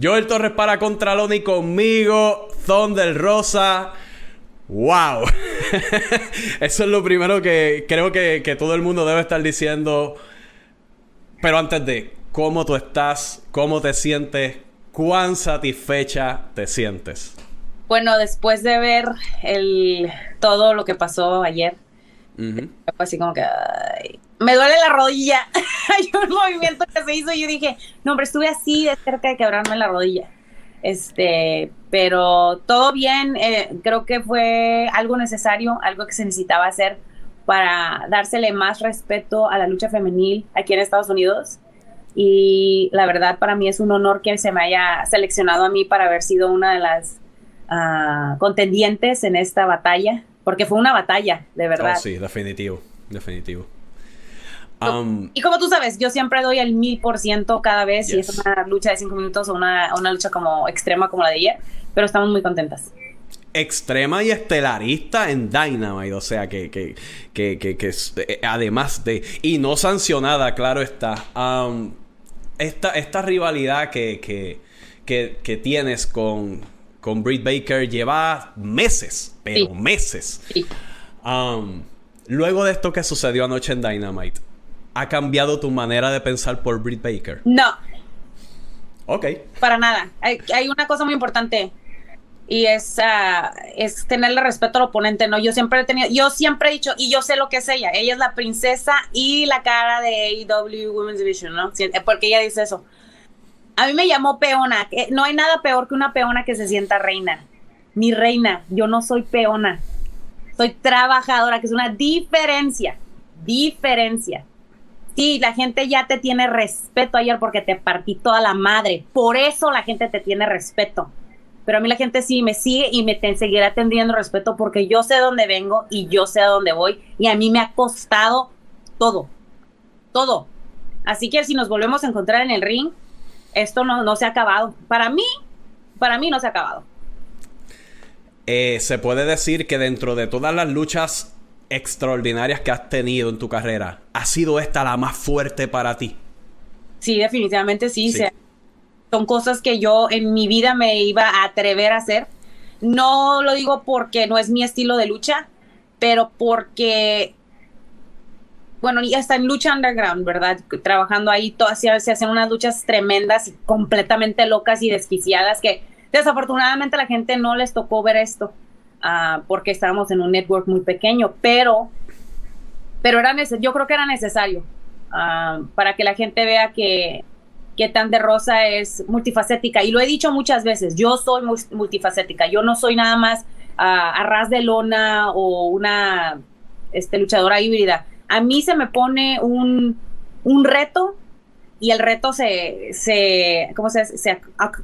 Joel Torres para Contralón y conmigo, Thunder Rosa. ¡Wow! Eso es lo primero que creo que todo el mundo debe estar diciendo. Pero antes de, ¿cómo tú estás? ¿Cómo te sientes? ¿Cuán satisfecha te sientes? Bueno, después de ver todo lo que pasó ayer, Uh-huh. fue así como que ay, me duele la rodilla. Hay un movimiento que se hizo y yo dije, no, hombre, estuve así de cerca de quebrarme la rodilla. Pero todo bien, creo que fue algo necesario, algo que se necesitaba hacer para dársele más respeto a la lucha femenil aquí en Estados Unidos. Y la verdad, para mí es un honor que se me haya seleccionado a mí para haber sido una de las contendientes en esta batalla, porque fue una batalla, de verdad. Oh, sí, definitivo. Y como tú sabes, yo siempre doy el 1000% cada vez, si es una lucha de 5 minutos o una lucha como extrema como la de ayer, pero estamos muy contentas. Extrema y estelarista en Dynamite, o sea que además de, y no sancionada, claro está. Esta rivalidad que tienes con Britt Baker lleva meses, pero sí. Meses. Sí. Luego de esto que sucedió anoche en Dynamite, ¿ha cambiado tu manera de pensar por Britt Baker? No. Ok. Para nada. Hay una cosa muy importante y es tenerle respeto al oponente, ¿no? Yo siempre he dicho, y yo sé lo que es ella. Ella es la princesa y la cara de AEW Women's Division, ¿no? Porque ella dice eso. A mí me llamó peona. No hay nada peor que una peona que se sienta reina. Mi reina, yo no soy peona. Soy trabajadora, que es una diferencia. Sí, la gente ya te tiene respeto ayer porque te partí toda la madre. Por eso la gente te tiene respeto. Pero a mí la gente sí me sigue y me seguirá teniendo respeto porque yo sé dónde vengo y yo sé a dónde voy. Y a mí me ha costado todo. Así que si nos volvemos a encontrar en el ring, esto no se ha acabado. Para mí no se ha acabado. Se puede decir que dentro de todas las luchas extraordinarias que has tenido en tu carrera, ¿ha sido esta la más fuerte para ti? Sí, definitivamente sí. Son cosas que yo en mi vida me iba a atrever a hacer. No lo digo porque no es mi estilo de lucha, pero porque, bueno, y hasta en lucha underground, ¿verdad? Trabajando ahí, se hacen unas luchas tremendas y completamente locas y desquiciadas que desafortunadamente a la gente no les tocó ver esto. Porque estábamos en un network muy pequeño, pero yo creo que era necesario para que la gente vea que Thunder Rosa es multifacética, y lo he dicho muchas veces, yo soy multifacética, yo no soy nada más a ras de lona o una luchadora híbrida. A mí se me pone un reto y el reto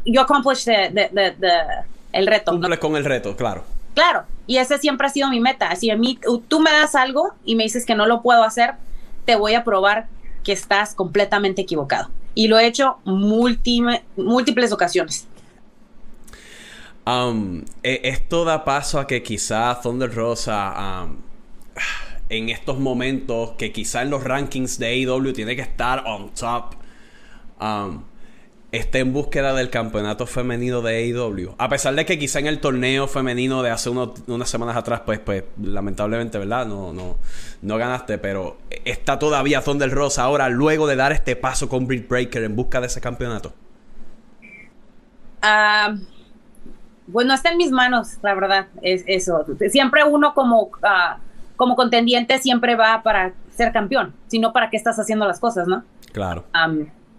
you accomplish el reto. Cumples con el reto, claro. Claro, y ese siempre ha sido mi meta. Si a mí tú me das algo y me dices que no lo puedo hacer, te voy a probar que estás completamente equivocado. Y lo he hecho múltiples ocasiones. Esto da paso a que quizá Thunder Rosa en estos momentos, que quizá en los rankings de AEW tiene que estar on top, esté en búsqueda del campeonato femenino de AEW. A pesar de que quizá en el torneo femenino de hace unas semanas atrás, pues lamentablemente, ¿verdad? No ganaste, pero está todavía Thunder Rosa ahora, luego de dar este paso con Britt Baker en busca de ese campeonato. Pues no está en mis manos, la verdad, es eso. Siempre uno como contendiente siempre va para ser campeón, sino para qué estás haciendo las cosas, ¿no? Claro.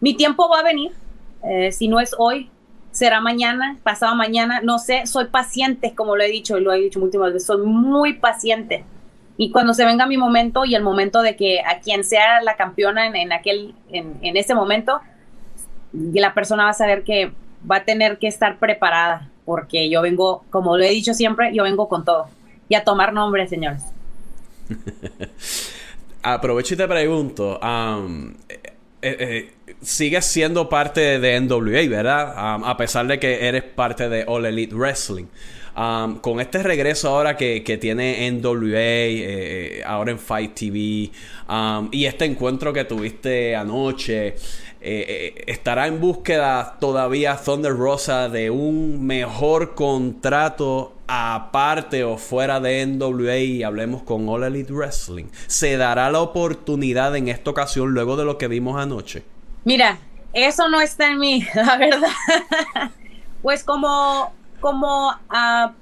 Mi tiempo va a venir. Si no es hoy, será mañana, pasado mañana, no sé, soy paciente, como lo he dicho múltiples veces, soy muy paciente. Y cuando se venga mi momento y el momento de que a quien sea la campeona en ese momento, la persona va a saber que va a tener que estar preparada, porque yo vengo, como lo he dicho siempre, yo vengo con todo. Y a tomar nombre, señores. Aprovecho y te pregunto, sigues siendo parte de NWA, ¿verdad? A pesar de que eres parte de All Elite Wrestling. Con este regreso ahora que tiene NWA, ahora en Fight TV, y este encuentro que tuviste anoche, ¿estará en búsqueda todavía Thunder Rosa de un mejor contrato aparte o fuera de NWA y hablemos con All Elite Wrestling? ¿Se dará la oportunidad en esta ocasión luego de lo que vimos anoche? Mira, eso no está en mí, la verdad. Pues como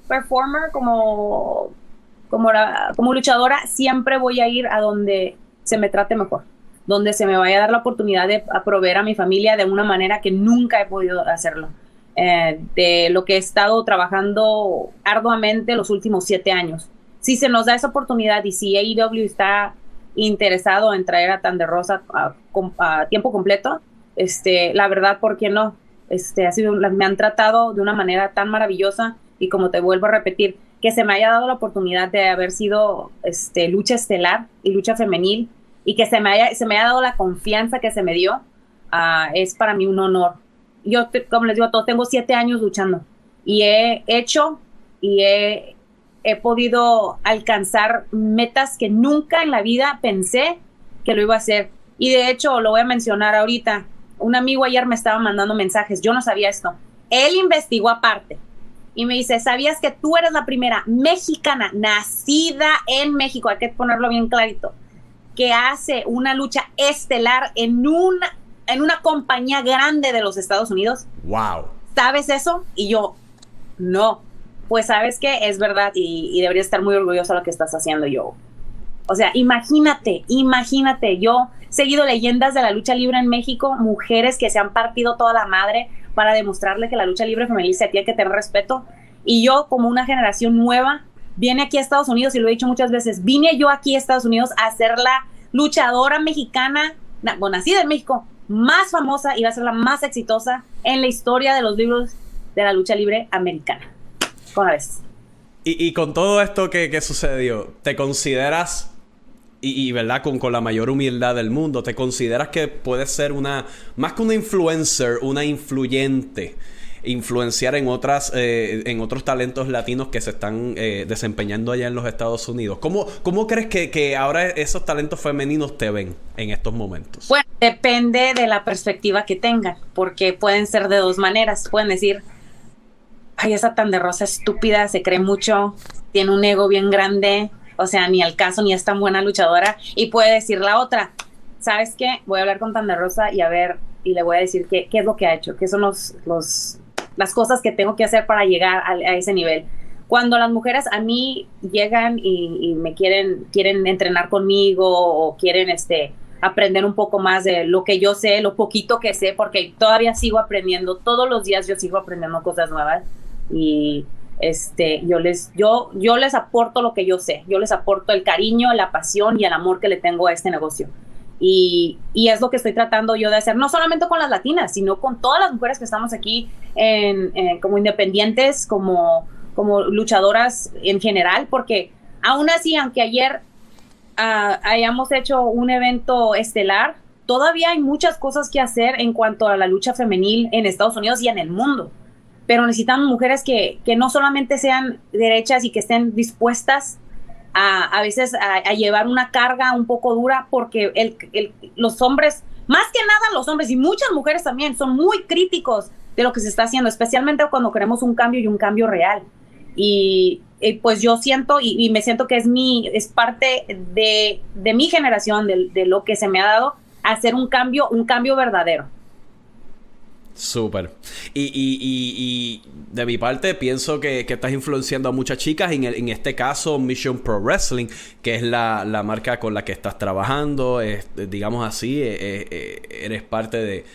performer, como luchadora, siempre voy a ir a donde se me trate mejor, donde se me vaya a dar la oportunidad de proveer a mi familia de una manera que nunca he podido hacerlo. De lo que he estado trabajando arduamente los últimos 7 años. Si se nos da esa oportunidad y si AEW está interesado en traer a Thunder Rosa a tiempo completo, la verdad, ¿por qué no? Me han tratado de una manera tan maravillosa, y como te vuelvo a repetir, que se me haya dado la oportunidad de haber sido lucha estelar y lucha femenil, y que se me haya dado la confianza que se me dio, es para mí un honor. Yo, como les digo a todos, tengo 7 años luchando y he hecho y he podido alcanzar metas que nunca en la vida pensé que lo iba a hacer. Y de hecho, lo voy a mencionar ahorita. Un amigo ayer me estaba mandando mensajes, yo no sabía esto. Él investigó aparte y me dice, ¿sabías que tú eres la primera mexicana nacida en México? Hay que ponerlo bien clarito, que hace una lucha estelar en una compañía grande de los Estados Unidos. ¡Wow! ¿¿Sabes eso? Y yo, no. Pues sabes que es verdad y deberías estar muy orgulloso de lo que estás haciendo. Yo, o sea, imagínate, yo he seguido leyendas de la lucha libre en México, mujeres que se han partido toda la madre para demostrarle que la lucha libre femenil se tiene que tener respeto. Y yo, como una generación nueva, vine aquí a Estados Unidos, y lo he dicho muchas veces, vine yo aquí a Estados Unidos a ser la luchadora mexicana, nacida en México, más famosa, y va a ser la más exitosa en la historia de los libros de la lucha libre americana. ¿Cómo ves? Y con todo esto que sucedió, ¿te consideras, y verdad, con la mayor humildad del mundo, te consideras que puedes ser más que una influencer, una influyente, influenciar en otros talentos latinos que se están desempeñando allá en los Estados Unidos? ¿Cómo crees que ahora esos talentos femeninos te ven en estos momentos? Bueno, depende de la perspectiva que tengan, porque pueden ser de 2 maneras. Pueden decir, ay, esa Thunder Rosa estúpida, se cree mucho, tiene un ego bien grande, o sea, ni al caso, ni es tan buena luchadora. Y puede decir la otra, ¿sabes qué? Voy a hablar con Thunder Rosa y le voy a decir qué es lo que ha hecho, qué son las cosas que tengo que hacer para llegar a ese nivel. Cuando las mujeres a mí llegan y me quieren entrenar conmigo, o quieren aprender un poco más de lo que yo sé, lo poquito que sé, porque todavía sigo aprendiendo, todos los días yo sigo aprendiendo cosas nuevas, y yo les aporto lo que yo sé, yo les aporto el cariño, la pasión y el amor que le tengo a este negocio. Y es lo que estoy tratando yo de hacer, no solamente con las latinas, sino con todas las mujeres que estamos aquí como independientes, como luchadoras en general, porque aún así, aunque ayer hayamos hecho un evento estelar, todavía hay muchas cosas que hacer en cuanto a la lucha femenil en Estados Unidos y en el mundo. Pero necesitamos mujeres que no solamente sean derechas y que estén dispuestas a veces a llevar una carga un poco dura, porque los hombres, más que nada los hombres y muchas mujeres también, son muy críticos de lo que se está haciendo, especialmente cuando queremos un cambio y un cambio real. Y pues yo siento y me siento que es parte de mi generación, de lo que se me ha dado, hacer un cambio verdadero. Súper. Y de mi parte pienso que estás influenciando a muchas chicas, en este caso Mission Pro Wrestling, que es la marca con la que estás trabajando, digamos así, eres parte de...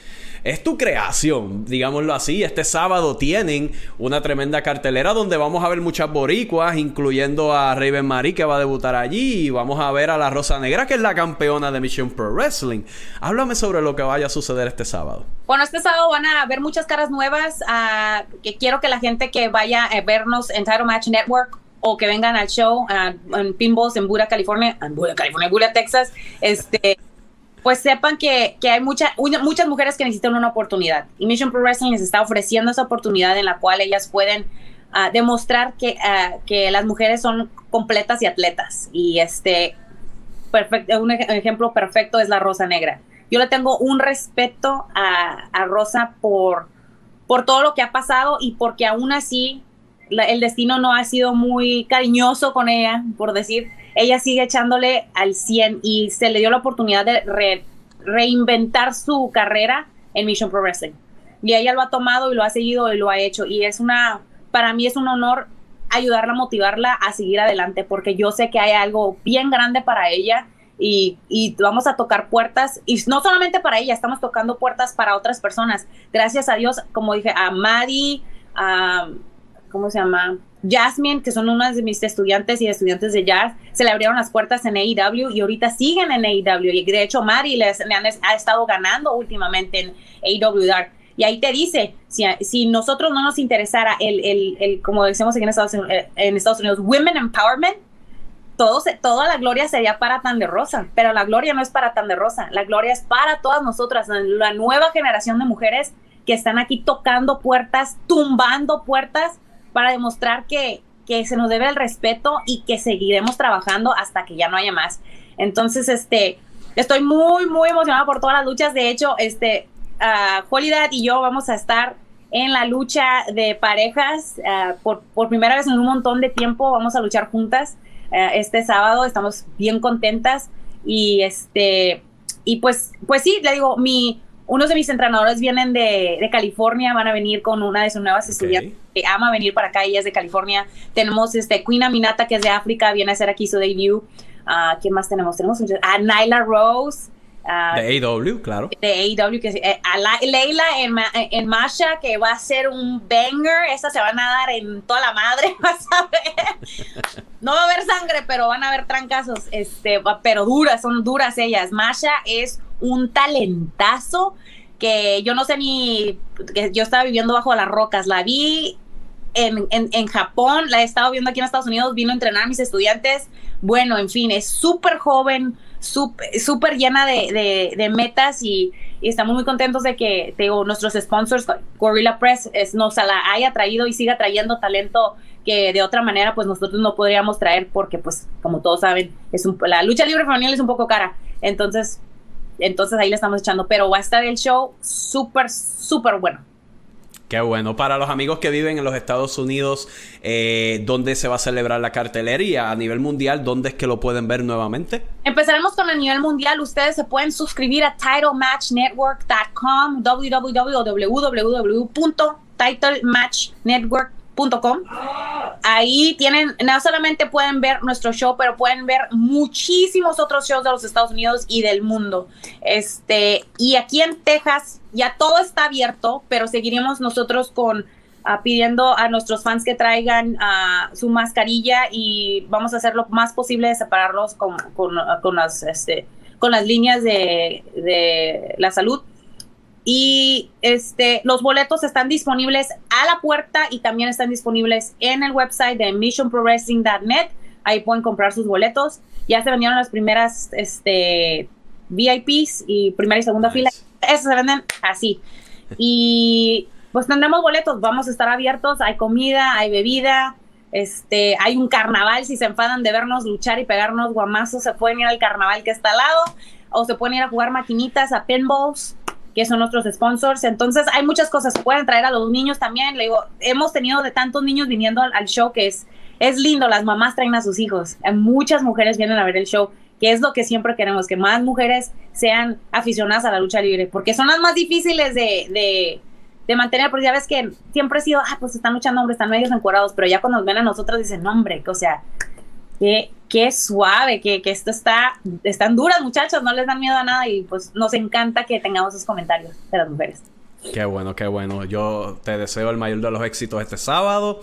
Es tu creación, digámoslo así. Este sábado tienen una tremenda cartelera donde vamos a ver muchas boricuas, incluyendo a Raven Marie, que va a debutar allí, y vamos a ver a la Rosa Negra, que es la campeona de Mission Pro Wrestling. Háblame sobre lo que vaya a suceder este sábado. Bueno, este sábado van a ver muchas caras nuevas, que quiero que la gente que vaya a vernos en Title Match Network, o que vengan al show en Pinballs en Buda, California, Buda, Texas, pues sepan que hay muchas mujeres que necesitan una oportunidad. Y Mission Pro Wrestling les está ofreciendo esa oportunidad en la cual ellas pueden demostrar que las mujeres son completas y atletas. Y un ejemplo perfecto es la Rosa Negra. Yo le tengo un respeto a Rosa por todo lo que ha pasado y porque aún así el destino no ha sido muy cariñoso con ella, por decir. Ella sigue echándole al 100 y se le dio la oportunidad de reinventar su carrera en Mission Pro Wrestling. Y ella lo ha tomado y lo ha seguido y lo ha hecho. Y para mí es un honor ayudarla, motivarla a seguir adelante, porque yo sé que hay algo bien grande para ella y vamos a tocar puertas. Y no solamente para ella, estamos tocando puertas para otras personas. Gracias a Dios, como dije, a Maddie, ¿cómo se llama? Jasmine, que son unas de mis estudiantes y estudiantes de jazz, se le abrieron las puertas en AEW y ahorita siguen en AEW. Y de hecho, Mari ha estado ganando últimamente en AEW Dark. Y ahí te dice, si nosotros no nos interesara como decimos aquí en Estados Unidos, Women Empowerment, toda la gloria sería para Tan de Rosa. Pero la gloria no es para Tan de Rosa, la gloria es para todas nosotras, la nueva generación de mujeres que están aquí tocando puertas, tumbando puertas, para demostrar que se nos debe el respeto y que seguiremos trabajando hasta que ya no haya más. Entonces, estoy muy, muy emocionada por todas las luchas. De hecho, Holiday y yo vamos a estar en la lucha de parejas por primera vez en un montón de tiempo. Vamos a luchar juntas este sábado. Estamos bien contentas y pues sí, le digo, unos de mis entrenadores vienen de California, van a venir con una de sus nuevas estudiantes que ama venir para acá, ella es de California. Tenemos Queen Aminata, que es de África, viene a hacer aquí su debut. ¿Quién más tenemos? Tenemos a Nyla Rose. De AEW, claro. De AEW, que a Leila en Masha, que va a ser un banger. Esa se van a dar en toda la madre, vas a ver. No va a haber sangre, pero van a haber trancazos. Pero son duras ellas. Masha es un talentazo que yo no sé que yo estaba viviendo bajo las rocas. La vi en Japón, la he estado viendo aquí en Estados Unidos, vino a entrenar a mis estudiantes. Bueno, en fin, es súper joven, súper llena de metas y estamos muy contentos de que nuestros sponsors, Gorilla Press, nos la haya traído y siga trayendo talento que de otra manera pues nosotros no podríamos traer, porque pues como todos saben, la lucha libre femenil es un poco cara. Entonces ahí le estamos echando, pero va a estar el show súper, súper bueno. Qué bueno. Para los amigos que viven en los Estados Unidos, ¿dónde se va a celebrar la cartelería? A nivel mundial, ¿dónde es que lo pueden ver nuevamente? Empezaremos con el nivel mundial. Ustedes se pueden suscribir a titlematchnetwork.com, www.titlematchnetwork.com. Ahí no solamente pueden ver nuestro show, pero pueden ver muchísimos otros shows de los Estados Unidos y del mundo. Y aquí en Texas ya todo está abierto, pero seguiremos nosotros pidiendo a nuestros fans que traigan su mascarilla, y vamos a hacer lo más posible de separarlos con las líneas de la salud. Y los boletos están disponibles a la puerta y también están disponibles en el website de missionprowrestling.net. Ahí pueden comprar sus boletos. Ya se vendieron las primeras VIPs y primera y segunda fila. Esos se venden así. Y pues tendremos boletos. Vamos a estar abiertos. Hay comida, hay bebida. Hay un carnaval. Si se enfadan de vernos luchar y pegarnos guamazos, se pueden ir al carnaval que está al lado, o se pueden ir a jugar maquinitas, a pinballs, que son nuestros sponsors. Entonces hay muchas cosas. Pueden traer a los niños también. Le digo, hemos tenido de tantos niños viniendo al show que es lindo. Las mamás traen a sus hijos. Muchas mujeres vienen a ver el show, que es lo que siempre queremos, que más mujeres sean aficionadas a la lucha libre, porque son las más difíciles de mantener, porque ya ves que siempre ha sido, pues están luchando hombres, están medios encuerados, pero ya cuando nos ven a nosotros dicen, no, hombre, o sea, qué suave, que esto están duras, muchachos, no les dan miedo a nada, y pues nos encanta que tengamos esos comentarios de las mujeres. Qué bueno, qué bueno. Yo te deseo el mayor de los éxitos este sábado.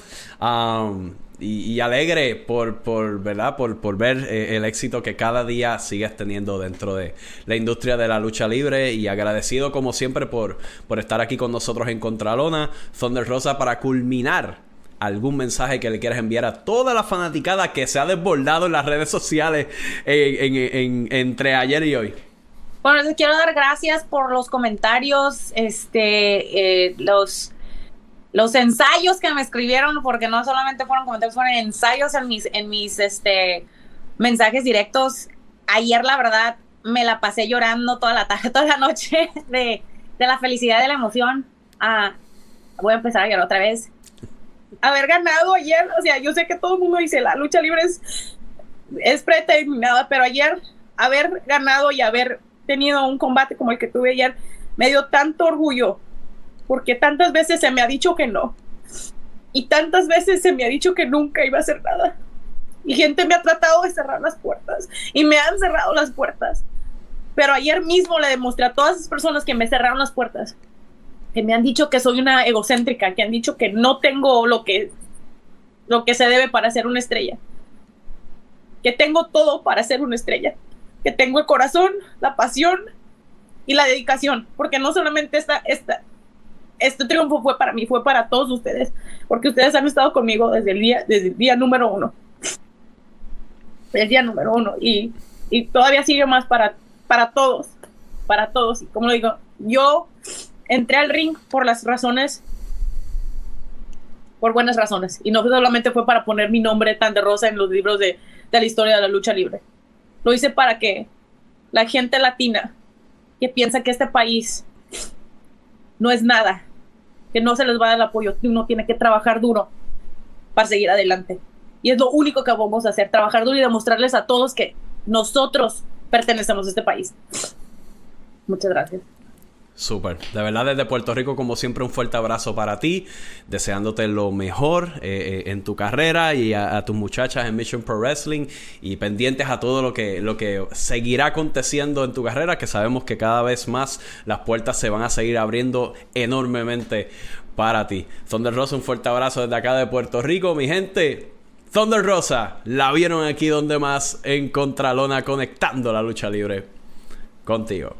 Y alegre por ¿verdad? Por ver el éxito que cada día sigues teniendo dentro de la industria de la lucha libre, y agradecido como siempre por estar aquí con nosotros en Contralona. Thunder Rosa, para culminar, algún mensaje que le quieras enviar a toda la fanaticada que se ha desbordado en las redes sociales entre ayer y hoy. Bueno, les quiero dar gracias por los comentarios, los ensayos que me escribieron, porque no solamente fueron comentarios, fueron ensayos en mis mensajes directos. Ayer, la verdad, me la pasé llorando toda la tarde, toda la noche de la felicidad, de la emoción. Voy a empezar a llorar otra vez. Haber ganado ayer, o sea, yo sé que todo el mundo dice la lucha libre es predeterminada, pero ayer haber ganado y haber tenido un combate como el que tuve ayer me dio tanto orgullo, porque tantas veces se me ha dicho que no, y tantas veces se me ha dicho que nunca iba a hacer nada, y gente me ha tratado de cerrar las puertas, y me han cerrado las puertas, pero ayer mismo le demostré a todas esas personas que me cerraron las puertas, que me han dicho que soy una egocéntrica, que han dicho que no tengo lo que se debe para ser una estrella, que tengo todo para ser una estrella, que tengo el corazón, la pasión y la dedicación, porque no solamente este triunfo fue para mí, fue para todos ustedes, porque ustedes han estado conmigo desde el día número uno, y todavía sigue más para todos, y como lo digo, yo entré al ring por buenas razones, y no solamente fue para poner mi nombre tan de rosa en los libros de la historia de la lucha libre. Lo hice para que la gente latina que piensa que este país no es nada, que no se les va a dar el apoyo, que uno tiene que trabajar duro para seguir adelante. Y es lo único que vamos a hacer, trabajar duro y demostrarles a todos que nosotros pertenecemos a este país. Muchas gracias. Súper. De verdad, desde Puerto Rico, como siempre, un fuerte abrazo para ti. Deseándote lo mejor en tu carrera y a tus muchachas en Mission Pro Wrestling. Y pendientes a todo lo que seguirá aconteciendo en tu carrera, que sabemos que cada vez más las puertas se van a seguir abriendo enormemente para ti. Thunder Rosa, un fuerte abrazo desde acá de Puerto Rico, mi gente. Thunder Rosa, la vieron aquí donde más, en Contralona, conectando la lucha libre contigo.